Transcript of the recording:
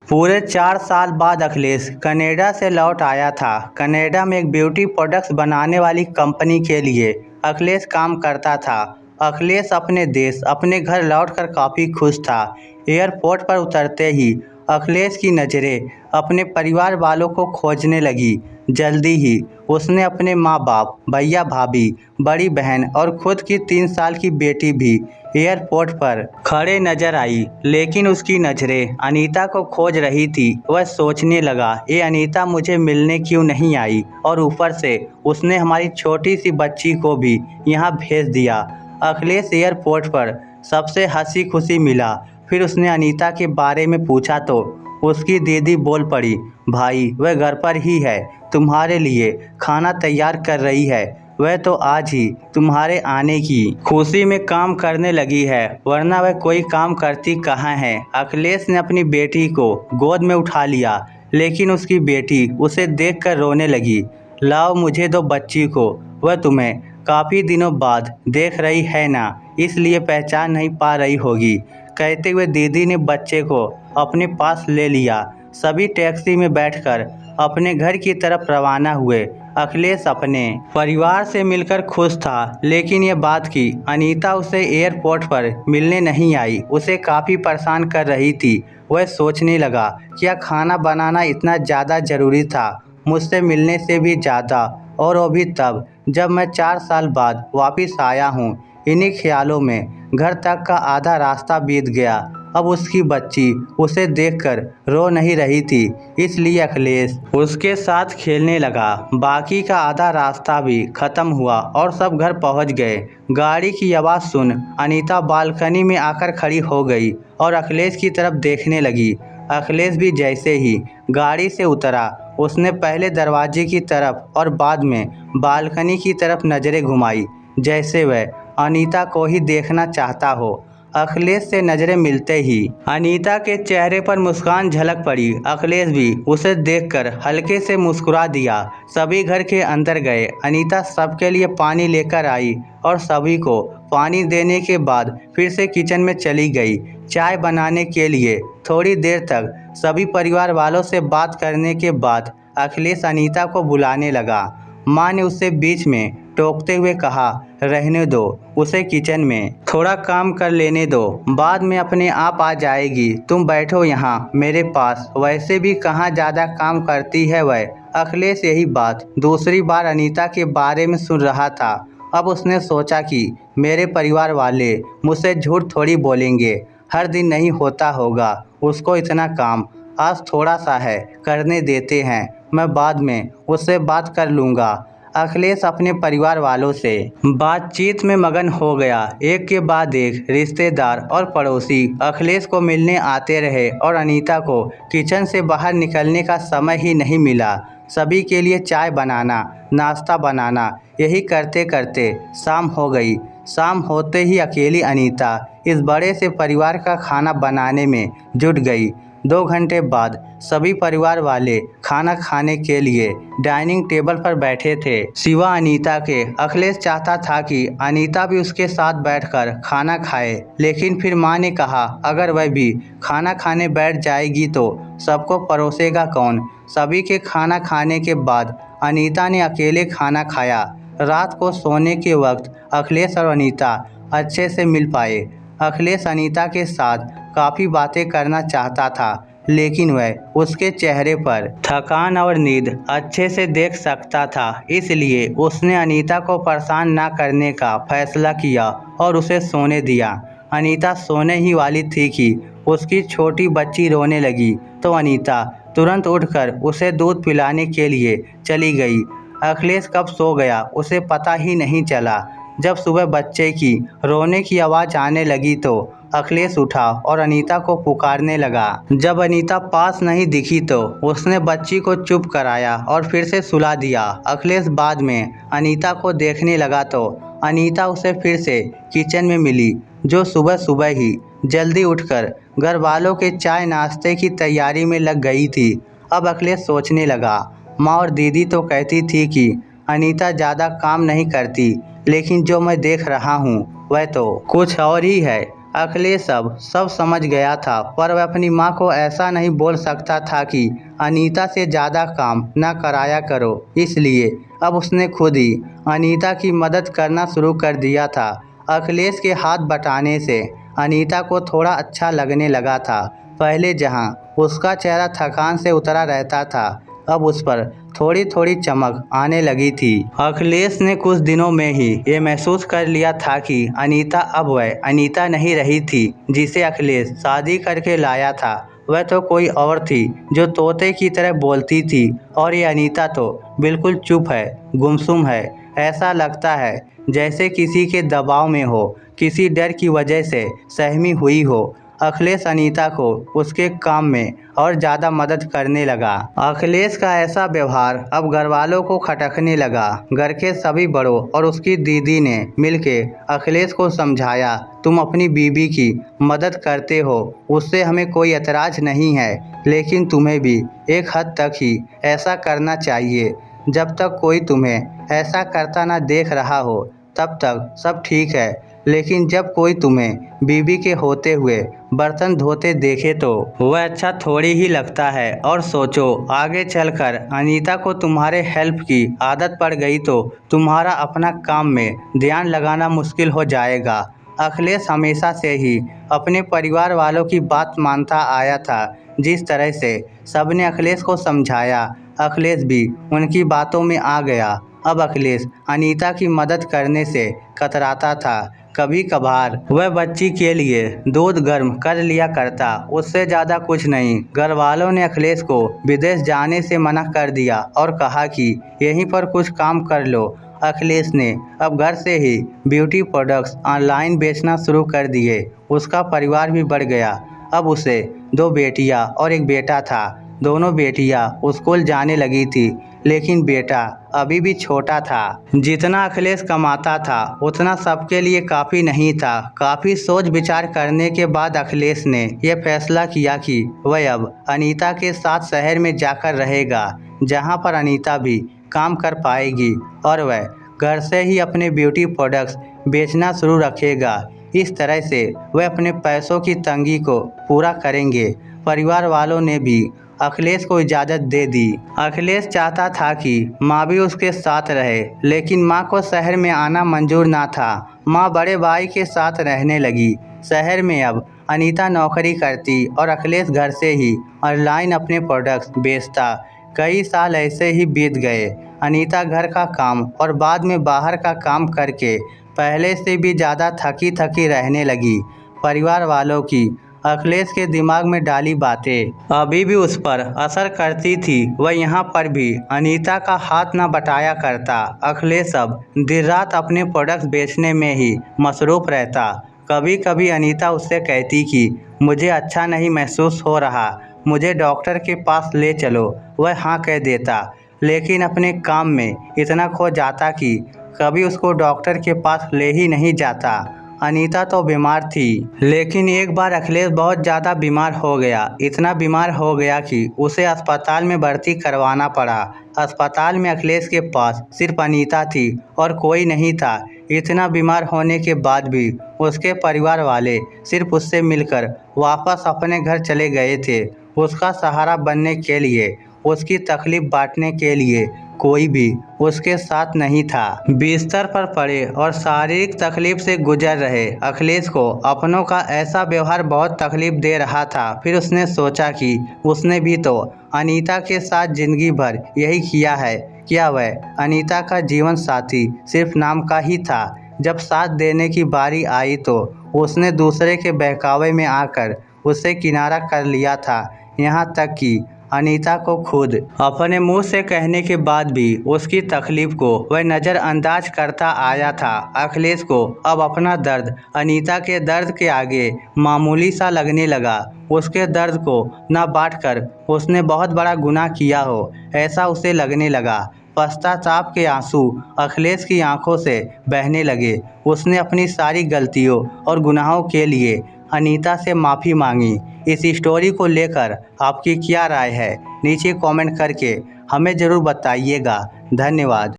पूरे 4 साल बाद अखिलेश कनाडा से लौट आया था। कनाडा में एक ब्यूटी प्रोडक्ट्स बनाने वाली कंपनी के लिए अखिलेश काम करता था। अखिलेश अपने देश अपने घर लौटकर काफ़ी खुश था। एयरपोर्ट पर उतरते ही अखिलेश की नज़रें अपने परिवार वालों को खोजने लगी। जल्दी ही उसने अपने माँ बाप, भैया भाभी, बड़ी बहन और खुद की 3 साल की बेटी भी एयरपोर्ट पर खड़े नजर आई। लेकिन उसकी नज़रें अनीता को खोज रही थी। वह सोचने लगा, ये अनीता मुझे मिलने क्यों नहीं आई, और ऊपर से उसने हमारी छोटी सी बच्ची को भी यहाँ भेज दिया। अखिलेश एयरपोर्ट पर सबसे हंसी खुशी मिला। फिर उसने अनीता के बारे में पूछा तो उसकी दीदी बोल पड़ी, भाई वह घर पर ही है, तुम्हारे लिए खाना तैयार कर रही है। वह तो आज ही तुम्हारे आने की खुशी में काम करने लगी है, वरना वह कोई काम करती कहाँ है। अखिलेश ने अपनी बेटी को गोद में उठा लिया, लेकिन उसकी बेटी उसे देखकर रोने लगी। लाओ मुझे दो बच्ची को, वह तुम्हें काफ़ी दिनों बाद देख रही है ना, इसलिए पहचान नहीं पा रही होगी। कहते हुए दीदी ने बच्चे को अपने पास ले लिया। सभी टैक्सी में बैठकर अपने घर की तरफ रवाना हुए। अखिलेश अपने परिवार से मिलकर खुश था, लेकिन ये बात कि अनीता उसे एयरपोर्ट पर मिलने नहीं आई उसे काफ़ी परेशान कर रही थी। वह सोचने लगा, क्या खाना बनाना इतना ज़्यादा ज़रूरी था, मुझसे मिलने से भी ज़्यादा, और वो भी तब जब मैं 4 साल बाद वापस आया हूँ। इन्हीं ख्यालों में घर तक का आधा रास्ता बीत गया। अब उसकी बच्ची उसे देखकर रो नहीं रही थी, इसलिए अखिलेश उसके साथ खेलने लगा। बाकी का आधा रास्ता भी खत्म हुआ और सब घर पहुंच गए। गाड़ी की आवाज़ सुन अनीता बालकनी में आकर खड़ी हो गई और अखिलेश की तरफ देखने लगी। अखिलेश भी जैसे ही गाड़ी से उतरा, उसने पहले दरवाजे की तरफ और बाद में बालकनी की तरफ नज़रें घुमाई, जैसे वह अनीता को ही देखना चाहता हो। अखिलेश से नज़रें मिलते ही अनीता के चेहरे पर मुस्कान झलक पड़ी। अखिलेश भी उसे देखकर हल्के से मुस्कुरा दिया। सभी घर के अंदर गए। अनीता सबके लिए पानी लेकर आई और सभी को पानी देने के बाद फिर से किचन में चली गई चाय बनाने के लिए। थोड़ी देर तक सभी परिवार वालों से बात करने के बाद अखिलेश अनीता को बुलाने लगा। माँ ने उसे बीच में टोकते हुए कहा, रहने दो उसे, किचन में थोड़ा काम कर लेने दो, बाद में अपने आप आ जाएगी। तुम बैठो यहाँ मेरे पास, वैसे भी कहाँ ज़्यादा काम करती है वह। अखिलेश यही बात दूसरी बार अनीता के बारे में सुन रहा था। अब उसने सोचा कि मेरे परिवार वाले मुझसे झूठ थोड़ी बोलेंगे, हर दिन नहीं होता होगा उसको इतना काम, आज थोड़ा सा है, करने देते हैं, मैं बाद में उससे बात कर लूँगा। अखिलेश अपने परिवार वालों से बातचीत में मगन हो गया। एक के बाद एक रिश्तेदार और पड़ोसी अखिलेश को मिलने आते रहे और अनीता को किचन से बाहर निकलने का समय ही नहीं मिला। सभी के लिए चाय बनाना, नाश्ता बनाना, यही करते करते शाम हो गई। शाम होते ही अकेली अनीता इस बड़े से परिवार का खाना बनाने में जुट गई। 2 घंटे बाद सभी परिवार वाले खाना खाने के लिए डाइनिंग टेबल पर बैठे थे, सिवा अनीता के। अखिलेश चाहता था कि अनीता भी उसके साथ बैठकर खाना खाए, लेकिन फिर माँ ने कहा, अगर वह भी खाना खाने बैठ जाएगी तो सबको परोसेगा कौन। सभी के खाना खाने के बाद अनीता ने अकेले खाना खाया। रात को सोने के वक्त अखिलेश और अनीता अच्छे से मिल पाए। अखिलेश अनीता के साथ काफ़ी बातें करना चाहता था, लेकिन वह उसके चेहरे पर थकान और नींद अच्छे से देख सकता था, इसलिए उसने अनीता को परेशान ना करने का फैसला किया और उसे सोने दिया। अनीता सोने ही वाली थी कि उसकी छोटी बच्ची रोने लगी, तो अनीता तुरंत उठकर उसे दूध पिलाने के लिए चली गई। अखिलेश कब सो गया उसे पता ही नहीं चला। जब सुबह बच्चे की रोने की आवाज़ आने लगी तो अखिलेश उठा और अनीता को पुकारने लगा। जब अनीता पास नहीं दिखी तो उसने बच्ची को चुप कराया और फिर से सुला दिया। अखिलेश बाद में अनीता को देखने लगा तो अनीता उसे फिर से किचन में मिली, जो सुबह सुबह ही जल्दी उठकर घर वालों के चाय नाश्ते की तैयारी में लग गई थी। अब अखिलेश सोचने लगा, माँ और दीदी तो कहती थी कि अनीता ज़्यादा काम नहीं करती, लेकिन जो मैं देख रहा हूँ वह तो कुछ और ही है। अखिलेश अब सब समझ गया था, पर वह अपनी माँ को ऐसा नहीं बोल सकता था कि अनीता से ज़्यादा काम न कराया करो। इसलिए अब उसने खुद ही अनीता की मदद करना शुरू कर दिया था। अखिलेश के हाथ बटाने से अनीता को थोड़ा अच्छा लगने लगा था। पहले जहां उसका चेहरा थकान से उतरा रहता था, अब उस पर थोड़ी थोड़ी चमक आने लगी थी। अखिलेश ने कुछ दिनों में ही ये महसूस कर लिया था कि अनीता अब वह अनीता नहीं रही थी जिसे अखिलेश शादी करके लाया था। वह तो कोई और थी जो तोते की तरह बोलती थी, और ये अनीता तो बिल्कुल चुप है, गुमसुम है। ऐसा लगता है जैसे किसी के दबाव में हो, किसी डर की वजह से सहमी हुई हो। अखिलेश अनीता को उसके काम में और ज़्यादा मदद करने लगा। अखिलेश का ऐसा व्यवहार अब घर वालों को खटकने लगा। घर के सभी बड़ों और उसकी दीदी ने मिलके अखिलेश को समझाया, तुम अपनी बीवी की मदद करते हो, उससे हमें कोई एतराज़ नहीं है, लेकिन तुम्हें भी एक हद तक ही ऐसा करना चाहिए। जब तक कोई तुम्हें ऐसा करता ना देख रहा हो तब तक सब ठीक है, लेकिन जब कोई तुम्हें बीवी के होते हुए बर्तन धोते देखे तो वह अच्छा थोड़ी ही लगता है। और सोचो, आगे चलकर अनीता को तुम्हारे हेल्प की आदत पड़ गई तो तुम्हारा अपना काम में ध्यान लगाना मुश्किल हो जाएगा। अखिलेश हमेशा से ही अपने परिवार वालों की बात मानता आया था। जिस तरह से सबने अखिलेश को समझाया, अखिलेश भी उनकी बातों में आ गया। अब अखिलेश अनीता की मदद करने से कतराता था। कभी कभार वह बच्ची के लिए दूध गर्म कर लिया करता, उससे ज़्यादा कुछ नहीं। घर वालों ने अखिलेश को विदेश जाने से मना कर दिया और कहा कि यहीं पर कुछ काम कर लो। अखिलेश ने अब घर से ही ब्यूटी प्रोडक्ट्स ऑनलाइन बेचना शुरू कर दिए। उसका परिवार भी बढ़ गया। अब उसे 2 बेटियां और एक बेटा था। दोनों बेटियां स्कूल जाने लगी थी, लेकिन बेटा अभी भी छोटा था। जितना अखिलेश कमाता था उतना सबके लिए काफ़ी नहीं था। काफ़ी सोच विचार करने के बाद अखिलेश ने यह फैसला किया कि वह अब अनीता के साथ शहर में जाकर रहेगा, जहां पर अनीता भी काम कर पाएगी और वह घर से ही अपने ब्यूटी प्रोडक्ट्स बेचना शुरू रखेगा। इस तरह से वह अपने पैसों की तंगी को पूरा करेंगे। परिवार वालों ने भी अखिलेश को इजाज़त दे दी। अखिलेश चाहता था कि माँ भी उसके साथ रहे, लेकिन माँ को शहर में आना मंजूर ना था। माँ बड़े भाई के साथ रहने लगी। शहर में अब अनीता नौकरी करती और अखिलेश घर से ही ऑनलाइन अपने प्रोडक्ट्स बेचता। कई साल ऐसे ही बीत गए। अनीता घर का काम और बाद में बाहर का काम करके पहले से भी ज़्यादा थकी थकी रहने लगी। परिवार वालों की अखिलेश के दिमाग में डाली बातें अभी भी उस पर असर करती थी। वह यहाँ पर भी अनीता का हाथ न बटाया करता। अखिलेश अब दिन रात अपने प्रोडक्ट्स बेचने में ही मसरूफ़ रहता। कभी कभी अनीता उससे कहती कि मुझे अच्छा नहीं महसूस हो रहा, मुझे डॉक्टर के पास ले चलो। वह हाँ कह देता, लेकिन अपने काम में इतना खो जाता कि कभी उसको डॉक्टर के पास ले ही नहीं जाता। अनीता तो बीमार थी, लेकिन एक बार अखिलेश बहुत ज़्यादा बीमार हो गया। इतना बीमार हो गया कि उसे अस्पताल में भर्ती करवाना पड़ा। अस्पताल में अखिलेश के पास सिर्फ अनीता थी और कोई नहीं था। इतना बीमार होने के बाद भी उसके परिवार वाले सिर्फ उससे मिलकर वापस अपने घर चले गए थे। उसका सहारा बनने के लिए, उसकी तकलीफ बांटने के लिए कोई भी उसके साथ नहीं था। बिस्तर पर पड़े और शारीरिक तकलीफ से गुजर रहे अखिलेश को अपनों का ऐसा व्यवहार बहुत तकलीफ दे रहा था। फिर उसने सोचा कि उसने भी तो अनीता के साथ जिंदगी भर यही किया है। क्या वह अनीता का जीवन साथी सिर्फ नाम का ही था? जब साथ देने की बारी आई तो उसने दूसरे के बहकावे में आकर उसे किनारा कर लिया था। यहाँ तक कि अनीता को खुद अपने मुंह से कहने के बाद भी उसकी तकलीफ को वह नज़रअंदाज करता आया था। अखिलेश को अब अपना दर्द अनीता के दर्द के आगे मामूली सा लगने लगा। उसके दर्द को न बांटकर उसने बहुत बड़ा गुनाह किया हो, ऐसा उसे लगने लगा। पश्चाताप के आंसू अखिलेश की आंखों से बहने लगे। उसने अपनी सारी गलतियों और गुनाहों के लिए अनीता से माफ़ी मांगी। इस स्टोरी को लेकर आपकी क्या राय है? नीचे कमेंट करके हमें ज़रूर बताइएगा। धन्यवाद।